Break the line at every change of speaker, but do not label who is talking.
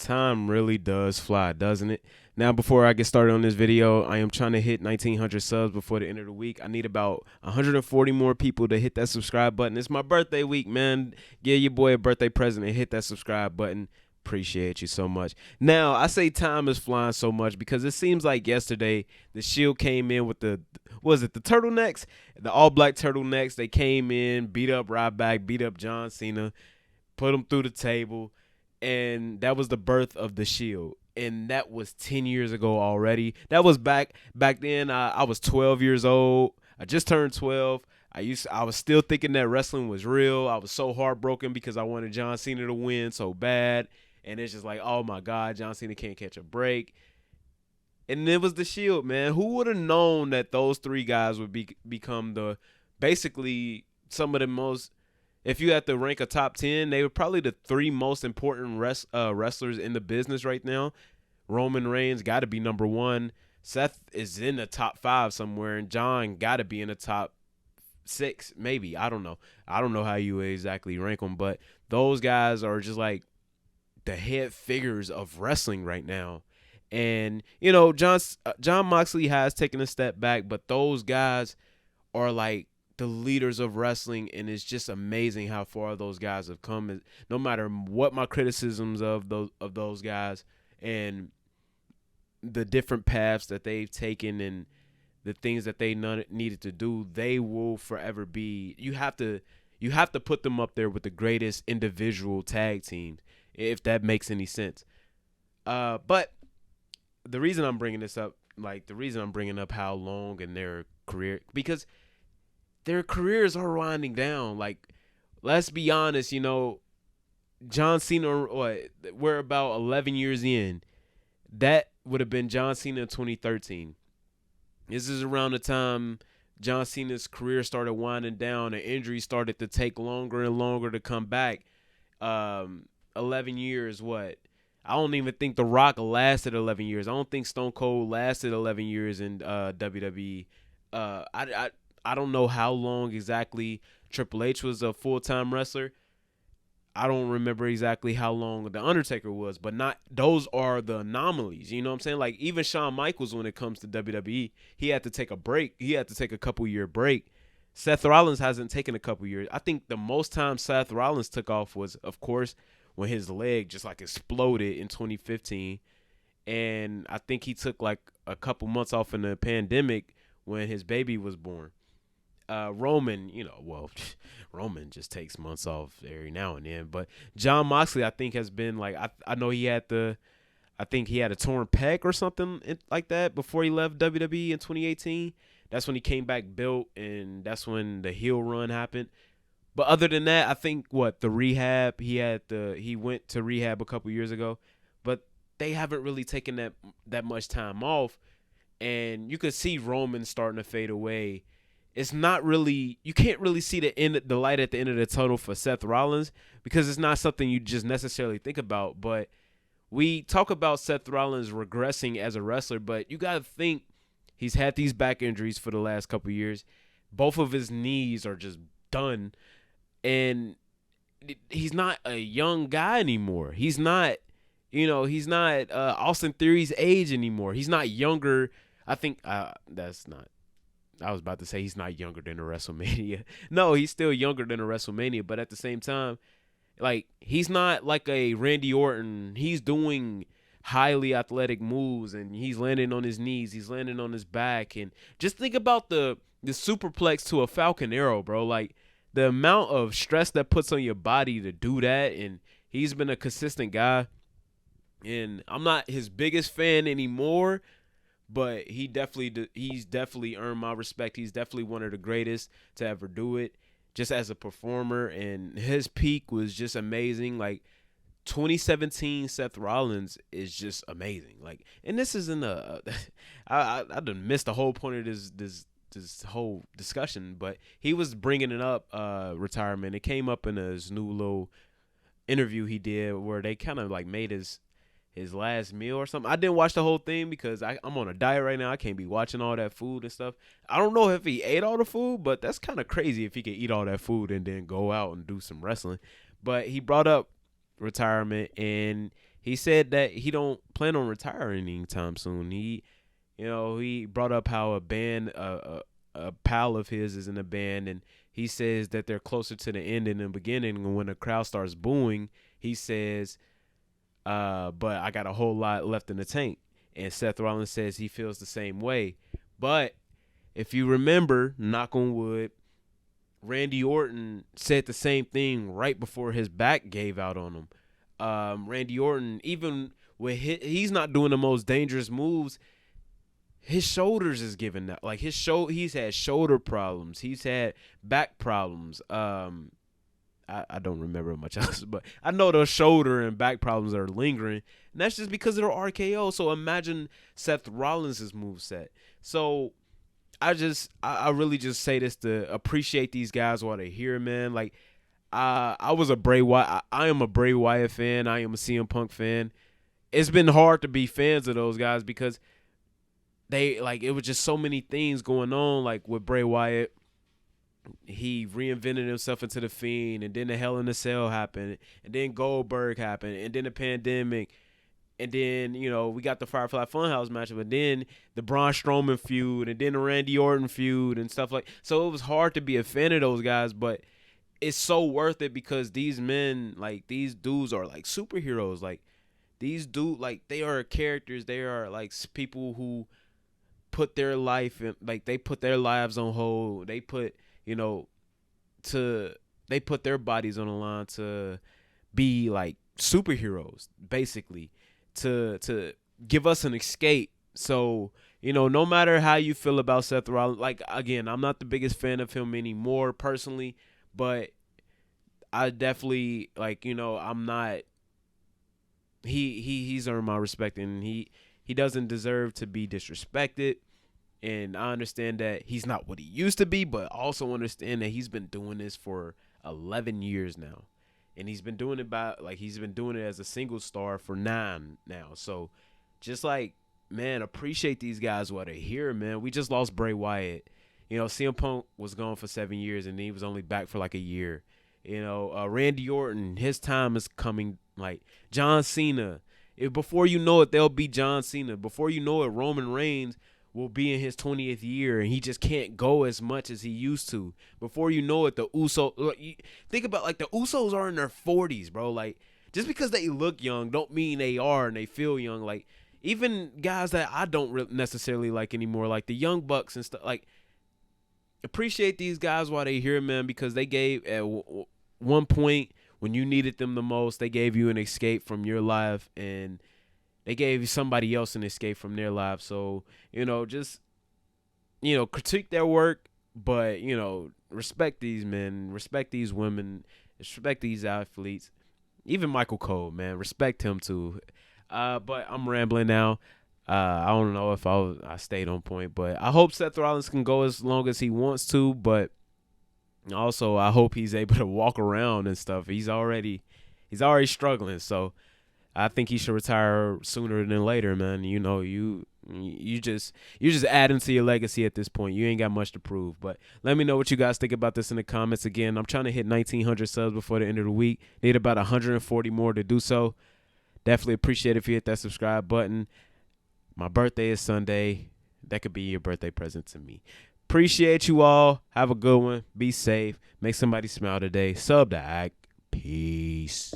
Time really does fly, doesn't it? Now, before I get started on this video, I am trying to hit 1,900 subs before the end of the week. I need about 140 more people to hit that subscribe button. It's my birthday week, man. Give your boy a birthday present and hit that subscribe button. Appreciate you so much. Now, I say time is flying so much because it seems like yesterday the Shield came in with the turtlenecks, the all black turtlenecks. They came in, beat up Ryback, beat up John Cena, put him through the table, and that was the birth of the Shield. And that was 10 years ago already. That was back then. I was 12 years old. I just turned 12. I was still thinking that wrestling was real. I was so heartbroken because I wanted John Cena to win so bad. And it's just like, oh my God, John Cena can't catch a break. And it was the Shield, man. Who would have known that those three guys would become basically some of the most, if you had to rank a top 10, they were probably the three most important wrestlers in the business right now. Roman Reigns got to be number one. Seth is in the top 5 somewhere, and John got to be in the top 6, maybe. I don't know. I don't know how you exactly rank them, but those guys are just like the head figures of wrestling right now. And, you know, John Moxley has taken a step back, but those guys are like the leaders of wrestling, and it's just amazing how far those guys have come. No matter what my criticisms of those guys and the different paths that they've taken and the things that they needed to do, they will forever be. You have to put them up there with the greatest individual tag teams, if that makes any sense. But the reason I'm bringing this up, how long in their career, because their careers are winding down. Like, let's be honest, you know, John Cena, we're about 11 years in. That would have been John Cena in 2013. This is around the time John Cena's career started winding down and injuries started to take longer and longer to come back. 11 years, what? I don't even think The Rock lasted 11 years. I don't think Stone Cold lasted 11 years in WWE. I don't know how long exactly Triple H was a full-time wrestler. I don't remember exactly how long The Undertaker was, but those are the anomalies. You know what I'm saying? Like, even Shawn Michaels, when it comes to WWE, he had to take a break. He had to take a couple-year break. Seth Rollins hasn't taken a couple years. I think the most time Seth Rollins took off was, of course, when his leg just like exploded in 2015. And I think he took like a couple months off in the pandemic when his baby was born. Roman, Roman just takes months off every now and then. But John Moxley, I think, has been like, I know he had I think he had a torn pec or something like that before he left WWE in 2018. That's when he came back built, and that's when the heel run happened. But other than that, I think the rehab, he went to rehab a couple years ago, but they haven't really taken that much time off, and you could see Roman starting to fade away. It's not really, you can't really see the light at the end of the tunnel for Seth Rollins because it's not something you just necessarily think about. But we talk about Seth Rollins regressing as a wrestler, but you got to think he's had these back injuries for the last couple years. Both of his knees are just done. And he's not a young guy anymore. He's not Austin Theory's age anymore. He's not younger. I think I was about to say he's not younger than a WrestleMania. No, he's still younger than a WrestleMania. But at the same time, like, he's not like a Randy Orton. He's doing highly athletic moves, and he's landing on his knees. He's landing on his back. And just think about the superplex to a Falcon Arrow, bro. Like, the amount of stress that puts on your body to do that, and he's been a consistent guy. And I'm not his biggest fan anymore, but he's definitely earned my respect. He's definitely one of the greatest to ever do it, just as a performer. And his peak was just amazing. Like, 2017 Seth Rollins is just amazing. Like, and this isn't I done missed the whole point of this whole discussion, but he was bringing it up, retirement. It came up in his new little interview he did where they kind of like made his last meal or something. I didn't watch the whole thing because I'm on a diet right now. I can't be watching all that food and stuff. I don't know if he ate all the food, but that's kind of crazy if he could eat all that food and then go out and do some wrestling. But he brought up retirement, and he said that he don't plan on retiring anytime soon. He brought up how a pal of his is in a band, and he says that they're closer to the end than the beginning. And when the crowd starts booing, he says, but I got a whole lot left in the tank. And Seth Rollins says he feels the same way. But if you remember, knock on wood, Randy Orton said the same thing right before his back gave out on him. Randy Orton, even with he's not doing the most dangerous moves, his shoulders is giving that. Like he's had shoulder problems. He's had back problems. I don't remember much else, but I know those shoulder and back problems are lingering, and that's just because of their RKO. So imagine Seth Rollins' moveset. So I really just say this to appreciate these guys while they're here, man. Like I was a Bray Wyatt. I am a Bray Wyatt fan. I am a CM Punk fan. It's been hard to be fans of those guys because it was just so many things going on. Like with Bray Wyatt, he reinvented himself into the Fiend, and then the Hell in a Cell happened, and then Goldberg happened, and then the pandemic, and then we got the Firefly Funhouse match, but then the Braun Strowman feud, and then the Randy Orton feud, and stuff like. So it was hard to be a fan of those guys, but it's so worth it because these men, like these dudes, are like superheroes. Like these dudes, like they are characters. They are like people who put their life in, like they put their lives on hold. They put they put their bodies on the line to be like superheroes, basically, to give us an escape. So, no matter how you feel about Seth Rollins, like again, I'm not the biggest fan of him anymore personally, but I definitely I'm not he's earned my respect, and he doesn't deserve to be disrespected. And I understand that he's not what he used to be, but also understand that he's been doing this for 11 years now. And he's been doing it as a single star for 9 now. So just man, appreciate these guys while they're here, man. We just lost Bray Wyatt. CM Punk was gone for 7 years, and he was only back for a year. Randy Orton, his time is coming. Like John Cena. Before you know it, they'll be John Cena. Before you know it, Roman Reigns will be in his 20th year, and he just can't go as much as he used to. Before you know it, the Usos. Think about the Usos are in their 40s, bro. Like just because they look young, don't mean they are and they feel young. Like even guys that I don't necessarily like anymore, like the Young Bucks and stuff. Like appreciate these guys while they here, man, because they gave at one point when you needed them the most, they gave you an escape from your life, and they gave somebody else an escape from their life. So, just, critique their work, but, respect these men, respect these women, respect these athletes. Even Michael Cole, man, respect him too. But I'm rambling now. I don't know if I stayed on point, but I hope Seth Rollins can go as long as he wants to, but also I hope he's able to walk around and stuff. He's already struggling, so I think he should retire sooner than later, man. You just adding to your legacy at this point. You ain't got much to prove. But let me know what you guys think about this in the comments. Again, I'm trying to hit 1,900 subs before the end of the week. Need about 140 more to do so. Definitely appreciate it if you hit that subscribe button. My birthday is Sunday. That could be your birthday present to me. Appreciate you all. Have a good one. Be safe. Make somebody smile today. Sub to Act. Peace.